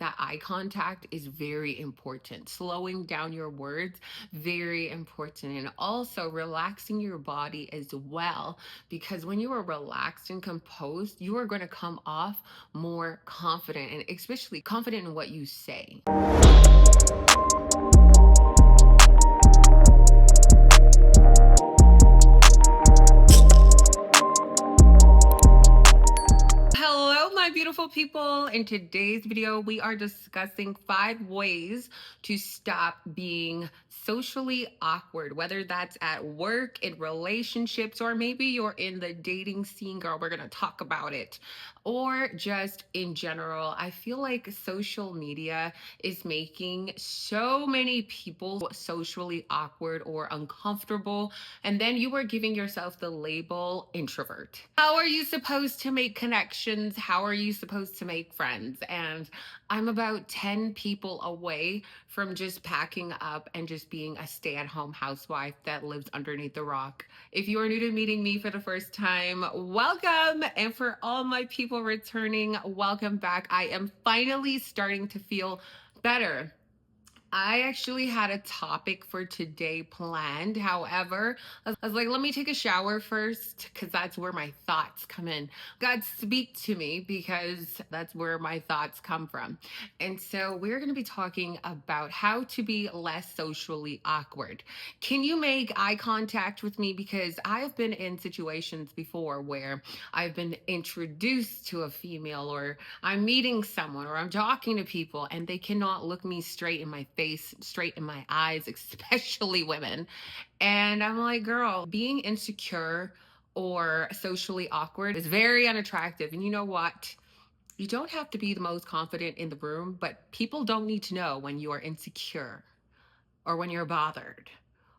that eye contact is very important. Slowing down your words, very important. And also relaxing your body as well, because when you are relaxed and composed, you are going to come off more confident and especially confident in what you say. Hello, my beautiful people. In today's video, we are discussing 5 ways to stop being socially awkward, whether that's at work, in relationships, or maybe you're in the dating scene, girl. We're going to talk about it, or just in general. I feel like social media is making so many people socially awkward or uncomfortable, and then you are giving yourself the label introvert. How are you supposed to make connections? How are you supposed to make friends? And I'm about 10 people away from just packing up and just being a stay-at-home housewife that lives underneath the rock. If you are new to meeting me for the first time, welcome. And for all my people returning, welcome back. I am finally starting to feel better. I actually had a topic for today planned. However, I was like, let me take a shower first because that's where my thoughts come in. God, speak to me because that's where my thoughts come from. And so we're going to be talking about how to be less socially awkward. Can you make eye contact with me? Because I've been in situations before where I've been introduced to a female, or I'm meeting someone, or I'm talking to people, and they cannot look me straight in my face, straight in my eyes, especially women. And I'm like, girl, being insecure or socially awkward is very unattractive. And you know what? You don't have to be the most confident in the room, but people don't need to know when you are insecure or when you're bothered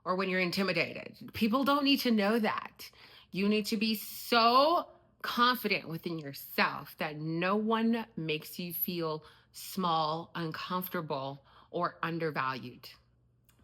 or when you're intimidated. People don't need to know that. You need to be so confident within yourself that no one makes you feel small, uncomfortable, or undervalued.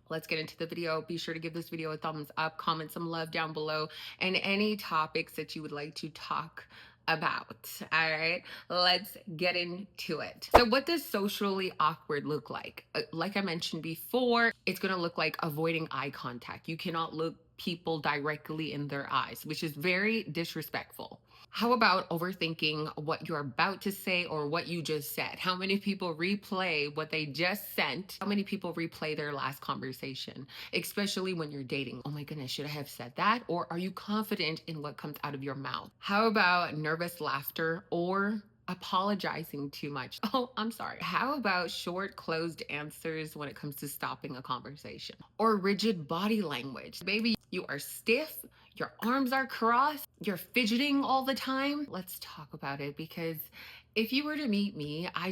Let's get into the video. Be sure to give this video a thumbs up, comment some love down below, and any topics that you would like to talk about. All right, let's get into it. So what does socially awkward look like? Like I mentioned before, it's going to look like avoiding eye contact. You cannot look people directly in their eyes, which is very disrespectful. How about overthinking what you're about to say or what you just said? How many people replay what they just sent? How many people replay their last conversation, especially when you're dating? Oh my goodness, should I have said that? Or are you confident in what comes out of your mouth? How about nervous laughter or apologizing too much? Oh, I'm sorry. How about short, closed answers when it comes to stopping a conversation? Or rigid body language? Maybe you are stiff, your arms are crossed, you're fidgeting all the time. Let's talk about it, because if you were to meet me, I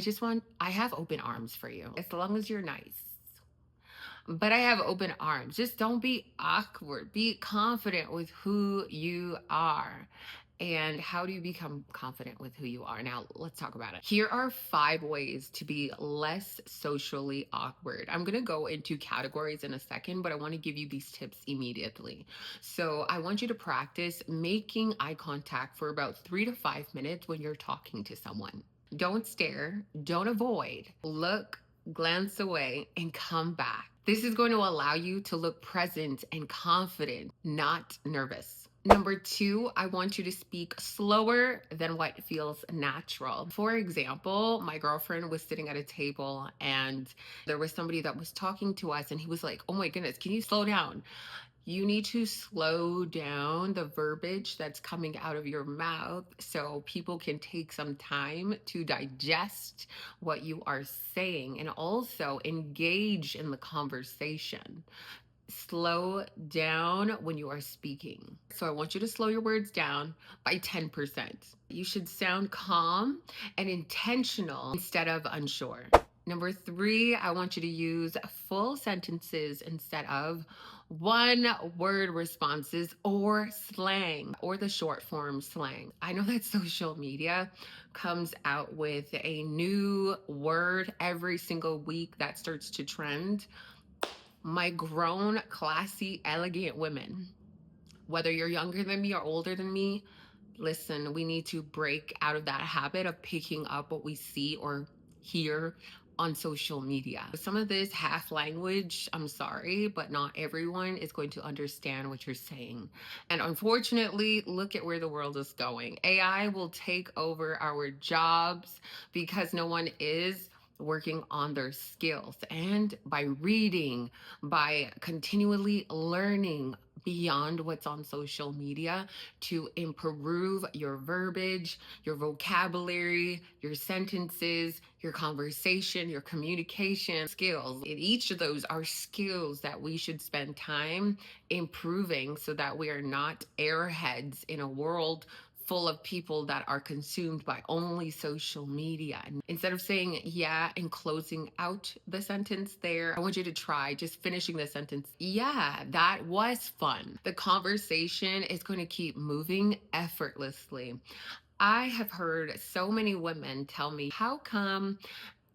have open arms for you as long as you're nice. But I have open arms. Just don't be awkward. Be confident with who you are. And how do you become confident with who you are? Now, let's talk about it. Here are 5 ways to be less socially awkward. I'm going to go into categories in a second, but I want to give you these tips immediately. So, I want you to practice making eye contact for about 3 to 5 minutes when you're talking to someone. Don't stare, don't avoid. Look, glance away, and come back. This is going to allow you to look present and confident, not nervous. Number 2, I want you to speak slower than what feels natural. For example, my girlfriend was sitting at a table and there was somebody that was talking to us, and he was like, oh my goodness, can you slow down? You need to slow down the verbiage that's coming out of your mouth so people can take some time to digest what you are saying and also engage in the conversation. Slow down when you are speaking. So I want you to slow your words down by 10%. You should sound calm and intentional instead of unsure. Number 3, I want you to use full sentences instead of one word responses or slang or the short form slang. I know that social media comes out with a new word every single week that starts to trend. My grown, classy, elegant women, whether you're younger than me or older than me, listen, we need to break out of that habit of picking up what we see or here on social media. Some of this half language, I'm sorry, but not everyone is going to understand what you're saying. And unfortunately, look at where the world is going. AI will take over our jobs because no one is working on their skills. And by reading, by continually learning beyond what's on social media to improve your verbiage, your vocabulary, your sentences, your conversation, your communication skills. And each of those are skills that we should spend time improving so that we are not airheads in a world full of people that are consumed by only social media. And instead of saying yeah and closing out the sentence there, I want you to try just finishing the sentence. Yeah, that was fun. The conversation is going to keep moving effortlessly. I have heard so many women tell me, how come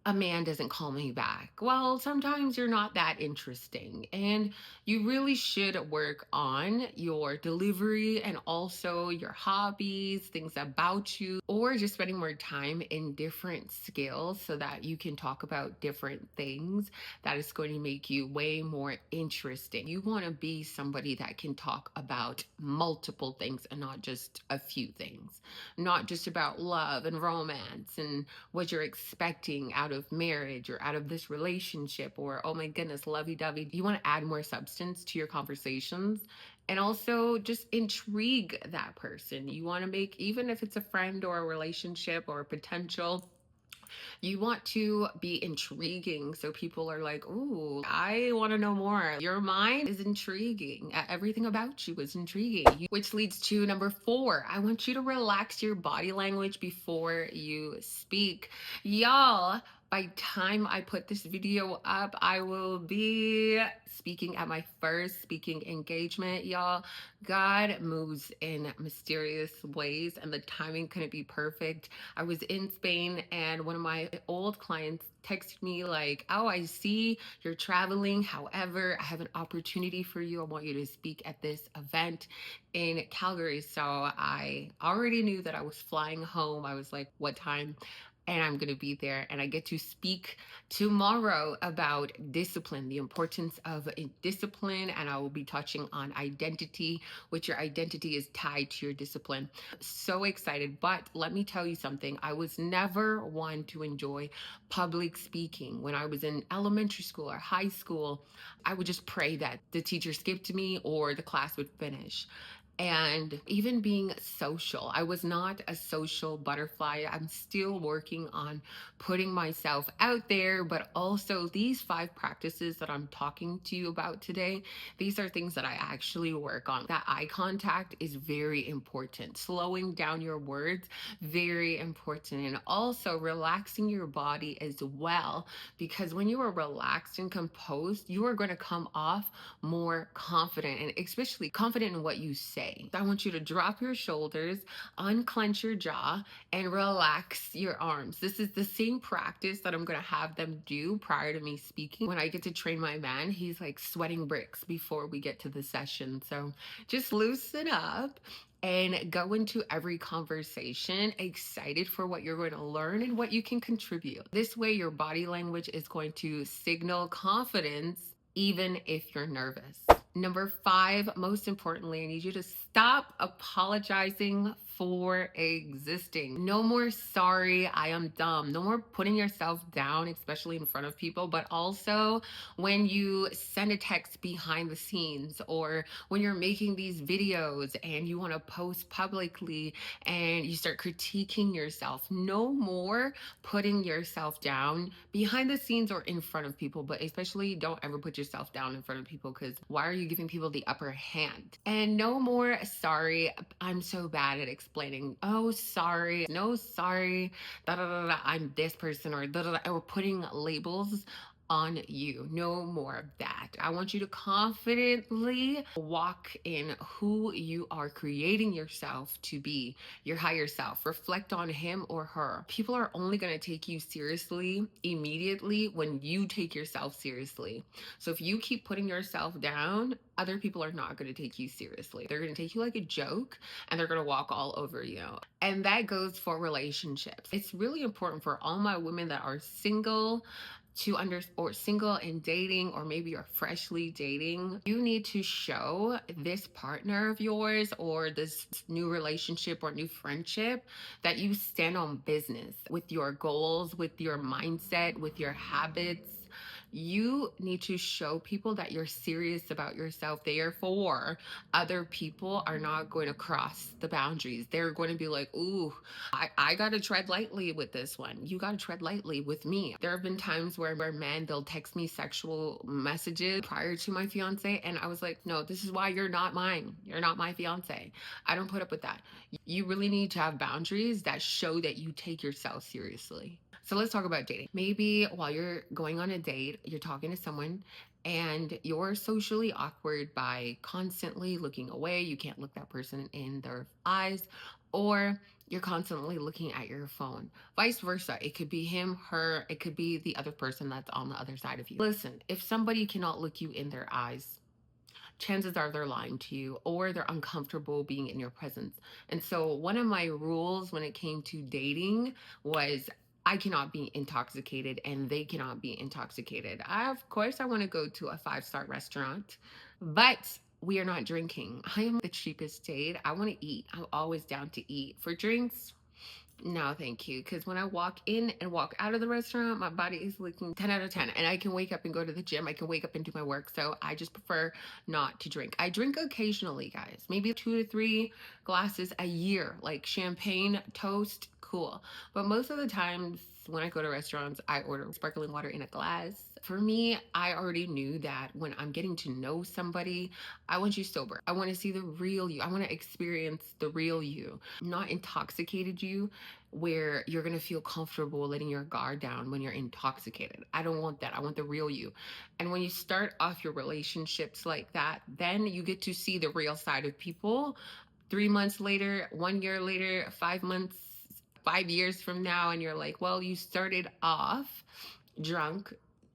a man doesn't call me back? Well, sometimes you're not that interesting, and you really should work on your delivery and also your hobbies, things about you, or just spending more time in different skills so that you can talk about different things that is going to make you way more interesting. You want to be somebody that can talk about multiple things and not just a few things, not just about love and romance and what you're expecting out of marriage or out of this relationship, or oh my goodness, lovey-dovey. You want to add more substance to your conversations and also just intrigue that person. You want to make, even if it's a friend or a relationship or a potential, you want to be intriguing so people are like, "Ooh, I want to know more." Your mind is intriguing. Everything about you is intriguing. Which leads to number 4. I want you to relax your body language before you speak. Y'all, by time I put this video up, I will be speaking at my first speaking engagement, y'all. God moves in mysterious ways and the timing couldn't be perfect. I was in Spain and one of my old clients texted me like, "Oh, I see you're traveling. However, I have an opportunity for you. I want you to speak at this event in Calgary." So I already knew that I was flying home. I was like, "What time?" And I'm going to be there. And I get to speak tomorrow about discipline, the importance of discipline. And I will be touching on identity, which your identity is tied to your discipline. So excited. But let me tell you something. I was never one to enjoy public speaking. When I was in elementary school or high school, I would just pray that the teacher skipped me or the class would finish. And even being social, I was not a social butterfly. I'm still working on putting myself out there, but also these 5 practices that I'm talking to you about today, these are things that I actually work on. That eye contact is very important. Slowing down your words, very important. And also relaxing your body as well, because when you are relaxed and composed, you are going to come off more confident, and especially confident in what you say. I want you to drop your shoulders, unclench your jaw, and relax your arms. This is the same practice that I'm going to have them do prior to me speaking. When I get to train my man, he's like sweating bricks before we get to the session. So just loosen up and go into every conversation excited for what you're going to learn and what you can contribute. This way, your body language is going to signal confidence even if you're nervous. Number 5, most importantly, I need you to stop apologizing for existing. No more sorry, I am dumb. No more putting yourself down, especially in front of people, but also when you send a text behind the scenes or when you're making these videos and you want to post publicly and you start critiquing yourself. No more putting yourself down behind the scenes or in front of people, but especially don't ever put yourself down in front of people, because why are you giving people the upper hand? And no more sorry, I'm so bad at explaining. Oh, sorry, no, sorry, da da da da, I'm this person, or da da da, or putting labels on you. No more of that. I want you to confidently walk in who you are creating yourself to be, your higher self. Reflect on him or her. People are only going to take you seriously immediately when you take yourself seriously. So if you keep putting yourself down, other people are not going to take you seriously. They're going to take you like a joke and they're going to walk all over you. And that goes for relationships. It's really important for all my women that are single to or single and dating, or maybe you're freshly dating. You need to show this partner of yours or this new relationship or new friendship that you stand on business with your goals, with your mindset, with your habits. You need to show people that you're serious about yourself. Therefore, other people are not going to cross the boundaries. They're going to be like, ooh, I got to tread lightly with this one. You got to tread lightly with me. There have been times where men, they'll text me sexual messages prior to my fiance. And I was like, no, this is why you're not mine. You're not my fiance. I don't put up with that. You really need to have boundaries that show that you take yourself seriously. So let's talk about dating. Maybe while you're going on a date, you're talking to someone and you're socially awkward by constantly looking away. You can't look that person in their eyes, or you're constantly looking at your phone. Vice versa. It could be him, her, it could be the other person that's on the other side of you. Listen, if somebody cannot look you in their eyes, chances are they're lying to you or they're uncomfortable being in your presence. And so, one of my rules when it came to dating was I cannot be intoxicated and they cannot be intoxicated. Of course, I want to go to a 5-star restaurant, but we are not drinking. I am the cheapest date. I want to eat. I'm always down to eat. For drinks, no, thank you. Because when I walk in and walk out of the restaurant, my body is looking 10 out of 10. And I can wake up and go to the gym. I can wake up and do my work. So I just prefer not to drink. I drink occasionally, guys. Maybe 2 to 3 glasses a year, like champagne, toast, cool. But most of the times when I go to restaurants, I order sparkling water in a glass. For me, I already knew that when I'm getting to know somebody, I want you sober. I want to see the real you. I want to experience the real you, not intoxicated you, where you're going to feel comfortable letting your guard down when you're intoxicated. I don't want that. I want the real you. And when you start off your relationships like that, then you get to see the real side of people 3 months later, 1 year later, 5 months, 5 years from now. And you're like, well, you started off drunk,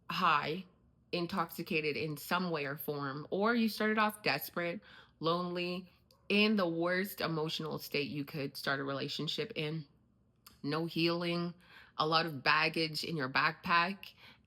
high, intoxicated in some way or form, or you started off desperate, lonely, in the worst emotional state you could start a relationship in. No healing, a lot of baggage in your backpack.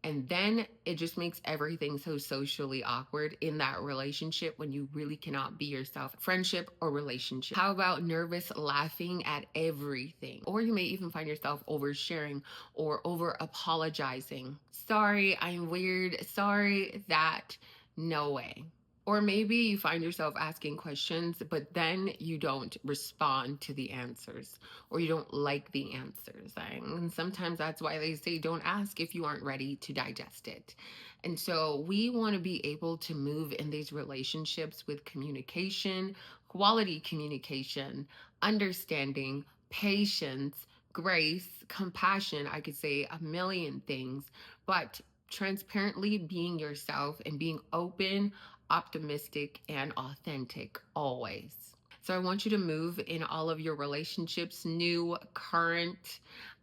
And then it just makes everything so socially awkward in that relationship when you really cannot be yourself, friendship or relationship. How about nervous laughing at everything? Or you may even find yourself oversharing or over apologizing. Sorry, I'm weird. Sorry, that. No way. Or maybe you find yourself asking questions, but then you don't respond to the answers or you don't like the answers. And sometimes that's why they say don't ask if you aren't ready to digest it. And so we want to be able to move in these relationships with communication, quality communication, understanding, patience, grace, compassion. I could say a million things, but transparently being yourself and being open, optimistic, and authentic always. So I want you to move in all of your relationships, new, current.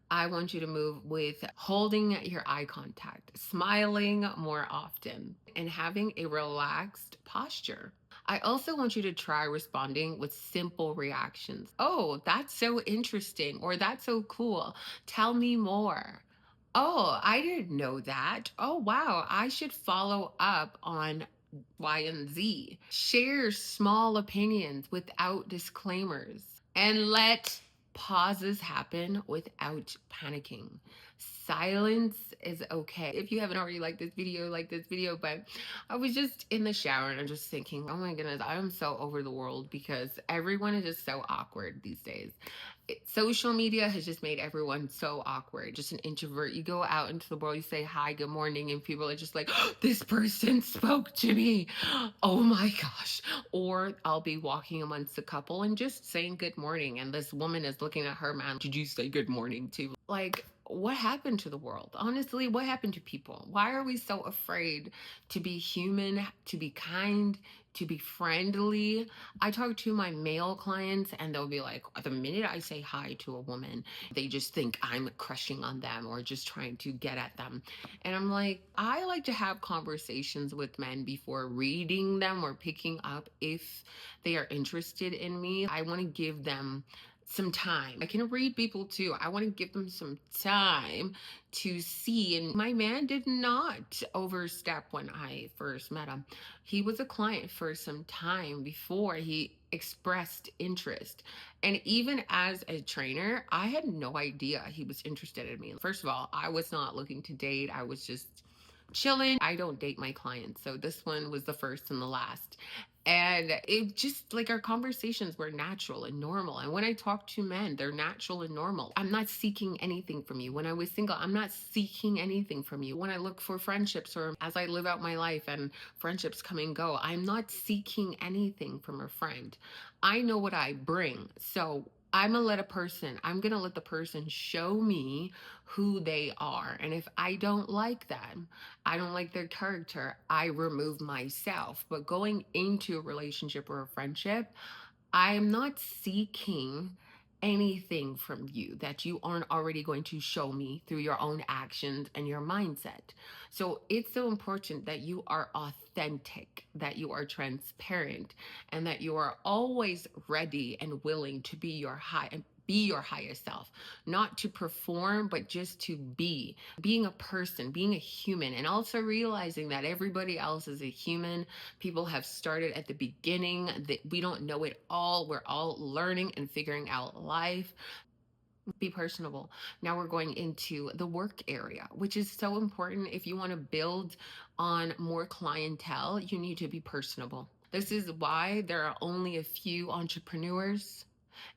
I want you to move with holding your eye contact, smiling more often, and having a relaxed posture. I also want you to try responding with simple reactions. Oh, that's so interesting, or that's so cool. Tell me more. Oh, I didn't know that. Oh, wow. I should follow up on Y and Z. Share small opinions without disclaimers. And let pauses happen without panicking. Silence is okay. If you haven't already liked this video, like this video. But I was just in the shower and I'm just thinking, oh my goodness, I'm so over the world because everyone is just so awkward these days. Social media has just made everyone so awkward. Just an introvert. You go out into the world, you say hi, good morning, and people are just like, oh, this person spoke to me. Oh my gosh. Or I'll be walking amongst a couple and just saying good morning, and this woman is looking at her man. Did you say good morning to? Like, what happened to the world? Honestly, what happened to people? Why are we so afraid to be human, to be kind, to be friendly? I talk to my male clients and they'll be like, the minute I say hi to a woman, they just think I'm crushing on them or just trying to get at them. And I'm like, I like to have conversations with men before reading them or picking up if they are interested in me. I want to give them some time. I can read people too. I want to give them some time to see. And my man did not overstep when I first met him. He was a client for some time before he expressed interest. And even as a trainer, I had no idea he was interested in me. First of all, I was not looking to date. I was just chilling. I don't date my clients. So this one was the first and the last. And it just like our conversations were natural and normal. And when I talk to men, they're natural and normal. I'm not seeking anything from you. When I was single, I'm not seeking anything from you. When I look for friendships or as I live out my life and friendships come and go, I'm not seeking anything from a friend. I know what I bring. So I'm gonna I'm gonna let the person show me who they are. And if I don't like them, I don't like their character, I remove myself. But going into a relationship or a friendship, I am not seeking anything from you that you aren't already going to show me through your own actions and your mindset. So it's so important that you are authentic, that you are transparent, and that you are always ready and willing to be your highest self, not to perform, but just to be, being a person, being a human, and also realizing that everybody else is a human. People have started at the beginning, that we don't know it all. We're all learning and figuring out life. Be personable. Now we're going into the work area, which is so important. If you want to build on more clientele, you need to be personable. This is why there are only a few entrepreneurs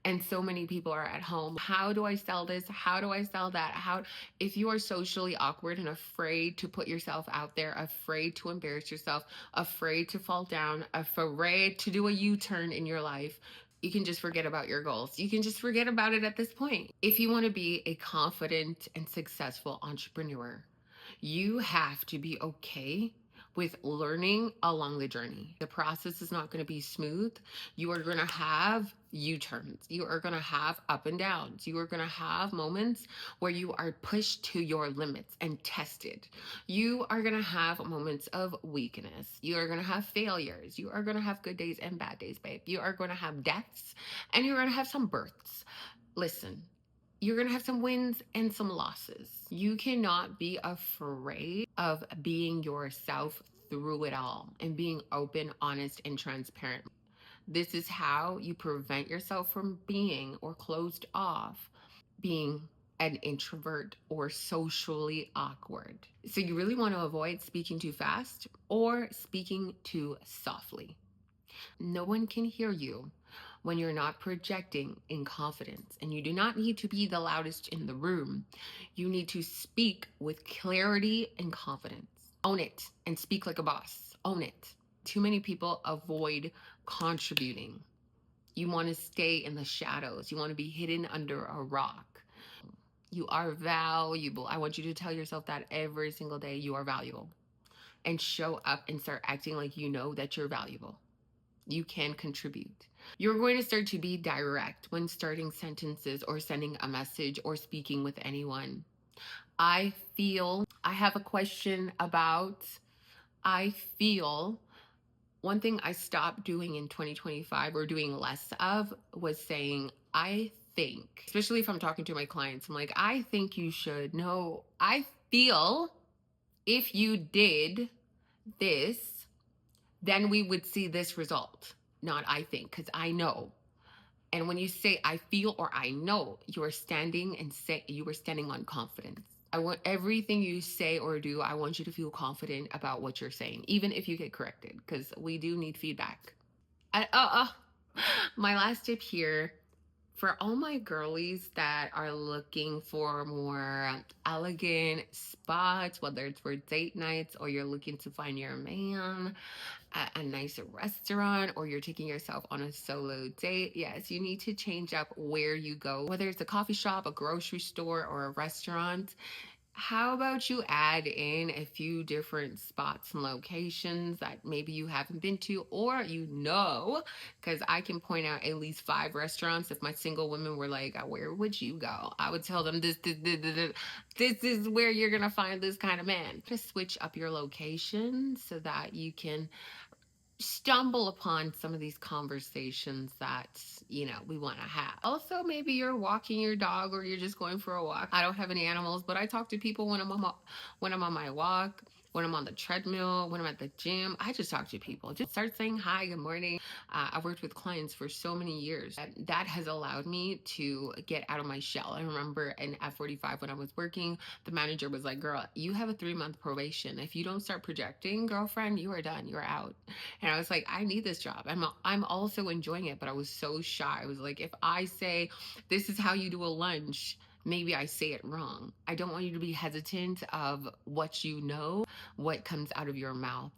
and so many people are at home. How do I sell this? How do I sell that? If you are socially awkward and afraid to put yourself out there, afraid to embarrass yourself, afraid to fall down, afraid to do a U-turn in your life, you can just forget about your goals. You can just forget about it at this point. If you want to be a confident and successful entrepreneur, you have to be okay with learning along the journey. The process is not going to be smooth. You are going to have U-turns. You are going to have up and downs. You are going to have moments where you are pushed to your limits and tested. You are going to have moments of weakness. You are going to have failures. You are going to have good days and bad days, babe. You are going to have deaths and you're going to have some births. Listen, you're going to have some wins and some losses. You cannot be afraid of being yourself through it all and being open, honest, and transparent. This is how you prevent yourself from being or closed off, being an introvert or socially awkward. So you really want to avoid speaking too fast or speaking too softly. No one can hear you when you're not projecting in confidence. And you do not need to be the loudest in the room. You need to speak with clarity and confidence. Own it and speak like a boss. Own it. Too many people avoid contributing. You want to stay in the shadows. You want to be hidden under a rock. You are valuable. I want you to tell yourself that every single day. You are valuable. And show up and start acting like you know that you're valuable. You can contribute. You're going to start to be direct when starting sentences or sending a message or speaking with anyone. I have a question about, I feel. One thing I stopped doing in 2025 or doing less of was saying, I think, especially if I'm talking to my clients, I'm like, I think you should. No, I feel if you did this, then we would see this result. Not I think, because I know. And when you say I feel or I know, you are standing on confidence. I want everything you say or do, I want you to feel confident about what you're saying, even if you get corrected, because we do need feedback. My last tip here For all my girlies that are looking for more elegant spots, whether it's for date nights or you're looking to find your man at a nice restaurant or you're taking yourself on a solo date, yes, you need to change up where you go, whether it's a coffee shop, a grocery store, or a restaurant. How about you add in a few different spots and locations that maybe you haven't been to, or because I can point out at least 5 restaurants. If my single women were like, where would you go? I would tell them this is where you're going to find this kind of man. Just switch up your location so that you can stumble upon some of these conversations that we want to have. Also, maybe you're walking your dog or you're just going for a walk. I don't have any animals, but I talk to people when I'm on my walk, when I'm on the treadmill, when I'm at the gym. I just talk to people, just start saying hi, good morning. I've worked with clients for so many years that has allowed me to get out of my shell. I remember in F45 when I was working, the manager was like, girl, you have a 3-month probation. If you don't start projecting, girlfriend, you are done, you're out. And I was like, I need this job. I'm also enjoying it, but I was so shy. I was like, if I say this is how you do a lunch, maybe I say it wrong. I don't want you to be hesitant of what comes out of your mouth.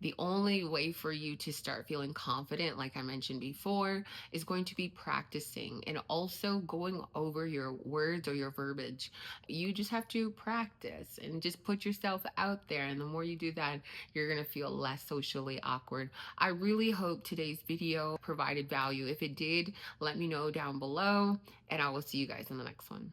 The only way for you to start feeling confident, like I mentioned before, is going to be practicing and also going over your words or your verbiage. You just have to practice and just put yourself out there. And the more you do that, you're going to feel less socially awkward. I really hope today's video provided value. If it did, let me know down below, and I will see you guys in the next one.